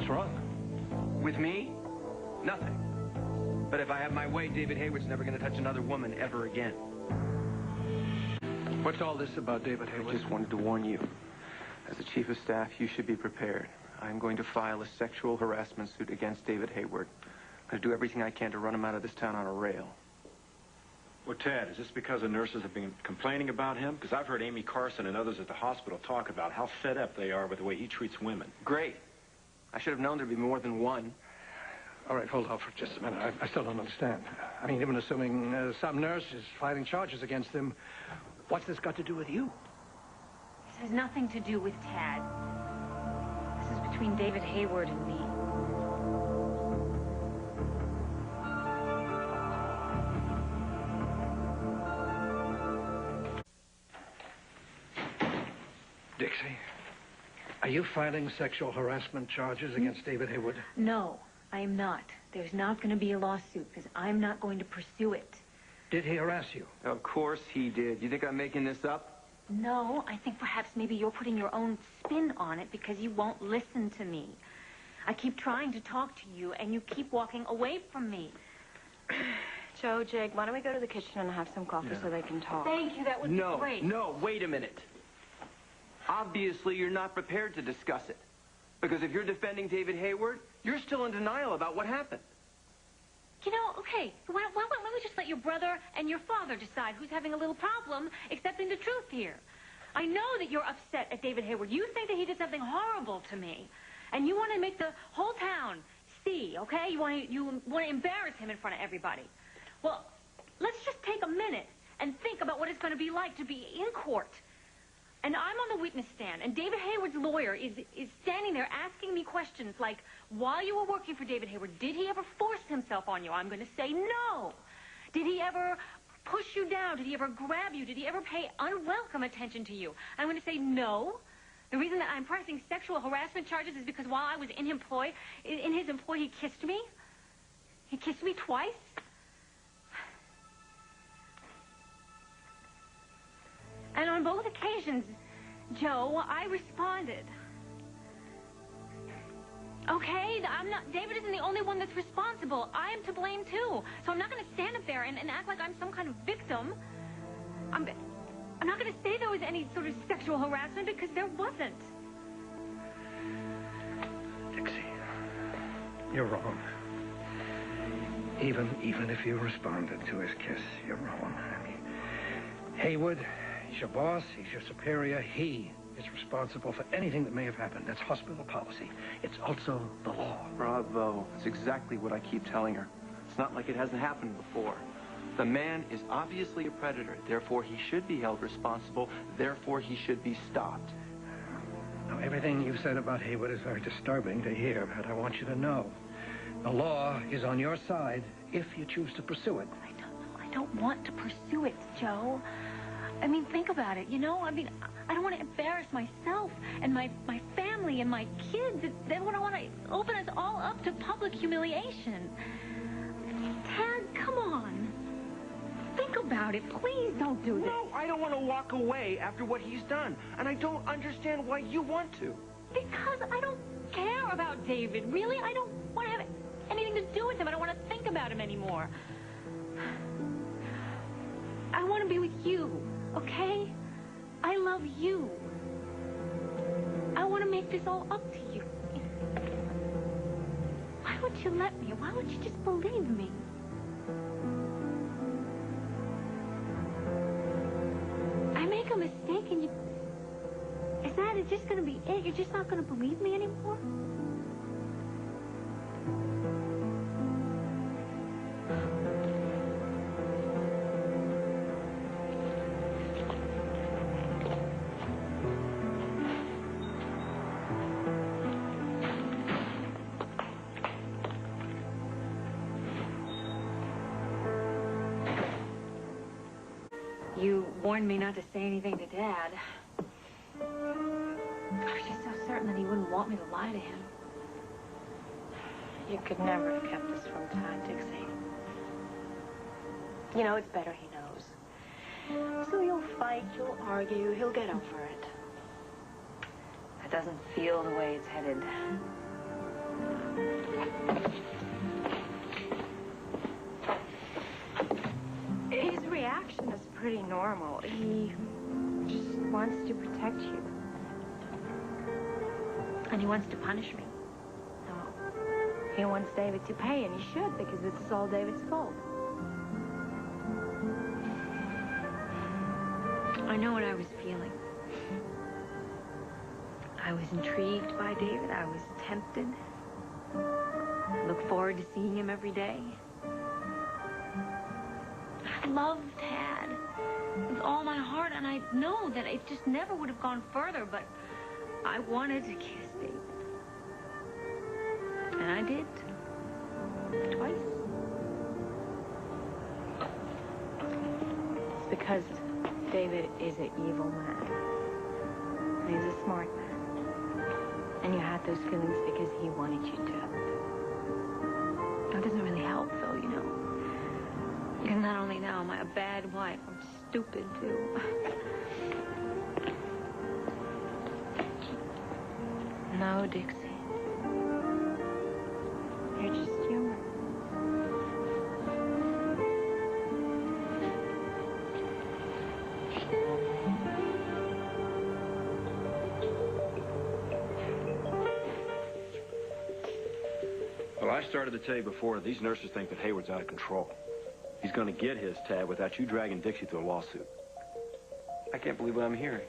What's wrong? With me? Nothing. But if I have my way, David Hayward's never going to touch another woman ever again. What's all this about David Hayward? I just wanted to warn you. As the chief of staff, you should be prepared. I'm going to file a sexual harassment suit against David Hayward. I'm going to do everything I can to run him out of this town on a rail. Well, Ted, is this because the nurses have been complaining about him? Because I've heard Amy Carson and others at the hospital talk about how fed up they are with the way he treats women. Great. I should have known there'd be more than one. All right, hold on for just a minute. I still don't understand. I mean, even assuming some nurse is filing charges against him, what's this got to do with you? This has nothing to do with Tad. This is between David Hayward and me. Dixie, are you filing sexual harassment charges against David Hayward? No, I am not. There's not going to be a lawsuit because I'm not going to pursue it. Did he harass you? Of course he did. You think I'm making this up? No, I think perhaps maybe you're putting your own spin on it because you won't listen to me. I keep trying to talk to you, and you keep walking away from me. Joe, Jake, why don't we go to the kitchen and have some coffee so they can talk? Thank you, that would be great. No, wait a minute. Obviously, you're not prepared to discuss it. Because if you're defending David Hayward, you're still in denial about what happened. You know, okay, why don't we just let your brother and your father decide who's having a little problem accepting the truth here? I know that you're upset at David Hayward. You think that he did something horrible to me. And you want to make the whole town see, okay? You want to embarrass him in front of everybody. Well, let's just take a minute and think about what it's going to be like to be in court. And I'm on the witness stand, and David Hayward's lawyer is standing there asking me questions like, while you were working for David Hayward, did he ever force himself on you? I'm going to say no. Did he ever push you down? Did he ever grab you? Did he ever pay unwelcome attention to you? I'm going to say no. The reason that I'm pressing sexual harassment charges is because while I was in his employ, he kissed me. He kissed me twice. And on both occasions, Joe, I responded. Okay, David isn't the only one that's responsible. I am to blame, too. So I'm not going to stand up there and act like I'm some kind of victim. I'm not going to say there was any sort of sexual harassment because there wasn't. Dixie, you're wrong. Even if you responded to his kiss, you're wrong. I mean, Hayward, he's your boss, he's your superior. He is responsible for anything that may have happened. That's hospital policy. It's also the law. Bravo. That's exactly what I keep telling her. It's not like it hasn't happened before. The man is obviously a predator. Therefore, he should be held responsible. Therefore, he should be stopped. Now, everything you've said about Hayward is very disturbing to hear, but I want you to know the law is on your side if you choose to pursue it. I don't want to pursue it, Joe. I mean, think about it, you know? I mean, I don't want to embarrass myself and my family and my kids. They want to open us all up to public humiliation. Tad, come on. Think about it. Please don't do this. No, I don't want to walk away after what he's done. And I don't understand why you want to. Because I don't care about David. Really, I don't want to have anything to do with him. I don't want to think about him anymore. I want to be with you, okay? I love you. I want to make this all up to you. Why would you let me? Why would you just believe me? I make a mistake and you... Is that just going to be it? You're just not going to believe me anymore? You warned me not to say anything to Dad. I was just so certain that he wouldn't want me to lie to him. You could never have kept this from Tad, Dixie. You know, it's better he knows. So you'll fight, you'll argue, he'll get over it. That doesn't feel the way it's headed. His reaction is pretty normal. He just wants to protect you. And he wants to punish me. No. He wants David to pay, and he should, because this is all David's fault. I know what I was feeling. I was intrigued by David. I was tempted. I look forward to seeing him every day. I love Tad with all my heart, and I know that it just never would have gone further, but I wanted to kiss David. And I did. Twice. It's because David is an evil man. He's a smart man. And you had those feelings because he wanted you to. That doesn't really help, though, you know. Because not only now am I a bad wife, I'm stupid, too. No, Dixie. You're just human. Well, I started to tell you before, these nurses think that Hayward's out of control. He's going to get his, Tad, without you dragging Dixie to a lawsuit. I can't believe what I'm hearing.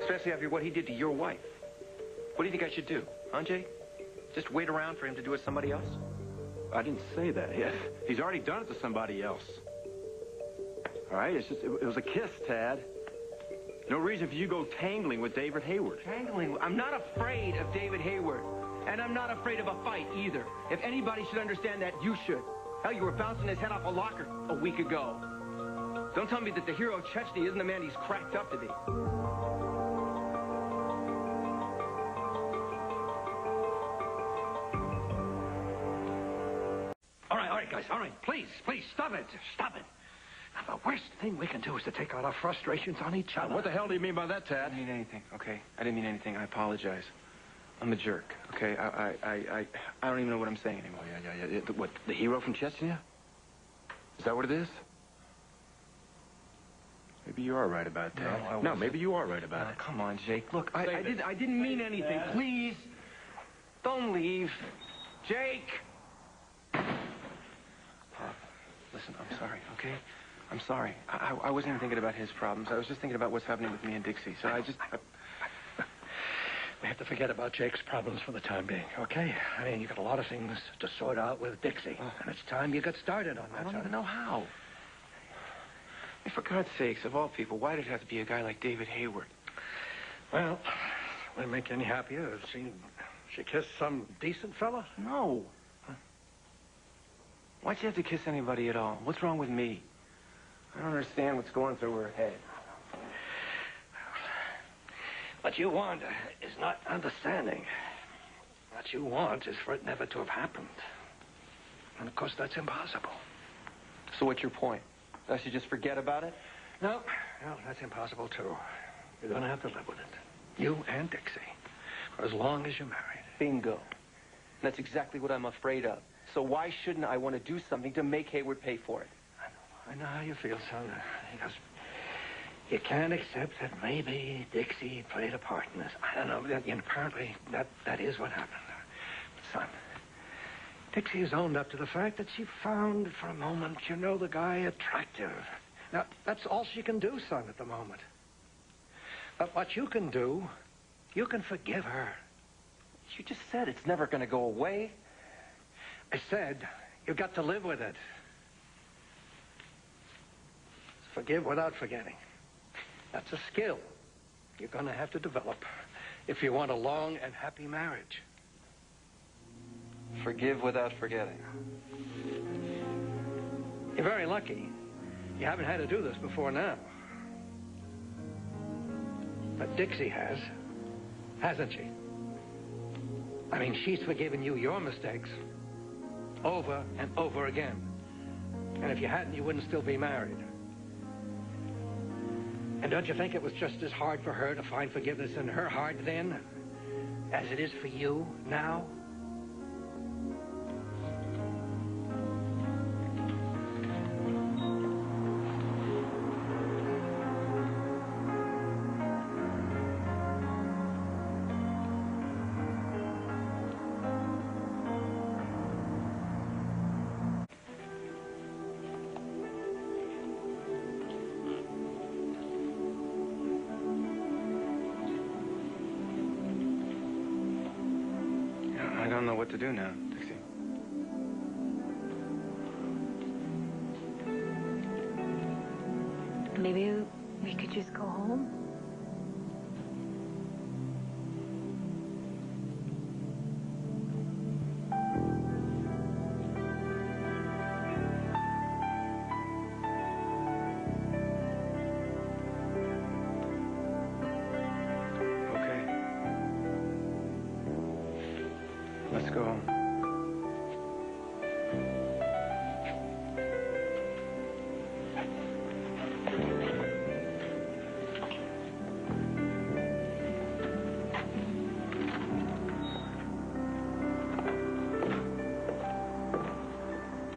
Especially after what he did to your wife. What do you think I should do, huh, Jake? Just wait around for him to do it to somebody else? I didn't say that yet. He's already done it to somebody else. All right? It's just, it was a kiss, Tad. No reason for you to go tangling with David Hayward. Tangling? I'm not afraid of David Hayward. And I'm not afraid of a fight, either. If anybody should understand that, you should. Hell, you were bouncing his head off a locker a week ago. Don't tell me that the hero Chechny isn't the man he's cracked up to be. All right, guys. All right, please, stop it. Stop it. Now, the worst thing we can do is to take out our frustrations on each other. What the hell do you mean by that, I Tad? didn't mean anything, okay? I didn't mean anything. I apologize. I'm a jerk, okay? I don't even know what I'm saying anymore. Oh, yeah. What, the hero from Chechnya? Is that what it is? Maybe you are right about that. No, maybe you are right about it. Come on, Jake. Look, I didn't mean anything. Please, don't leave. Jake! Listen, I'm sorry, okay? I'm sorry. I wasn't even thinking about his problems. I was just thinking about what's happening with me and Dixie. So We have to forget about Jake's problems for the time being, okay? I mean, you got a lot of things to sort out with Dixie. And it's time you got started on that. I don't even know how. Hey, for God's sakes, of all people, why did it have to be a guy like David Hayward? Well, would it make you any happier if she kissed some decent fella? No. Why'd you have to kiss anybody at all? What's wrong with me? I don't understand what's going through her head. What you want is not understanding. What you want is for it never to have happened. And, of course, that's impossible. So what's your point? That I should just forget about it? No, that's impossible, too. You're going to have to live with it. You and Dixie. For as long as you're married. Bingo. That's exactly what I'm afraid of. So why shouldn't I want to do something to make Hayward pay for it? I know how you feel, son. Because you can't accept that maybe Dixie played a part in this. I don't know. And apparently, that is what happened. But, son, Dixie has owned up to the fact that she found, for a moment, the guy attractive. Now, that's all she can do, son, at the moment. But what you can do, you can forgive her. You just said it's never going to go away. I said, you've got to live with it. Forgive without forgetting. That's a skill you're going to have to develop if you want a long and happy marriage. Forgive without forgetting. You're very lucky. You haven't had to do this before now. But Dixie has, hasn't she? I mean, she's forgiven you your mistakes over and over again. And if you hadn't, you wouldn't still be married. And don't you think it was just as hard for her to find forgiveness in her heart then as it is for you now? what to do now, Dixie. Maybe we could just go home. Okay. Let's go home.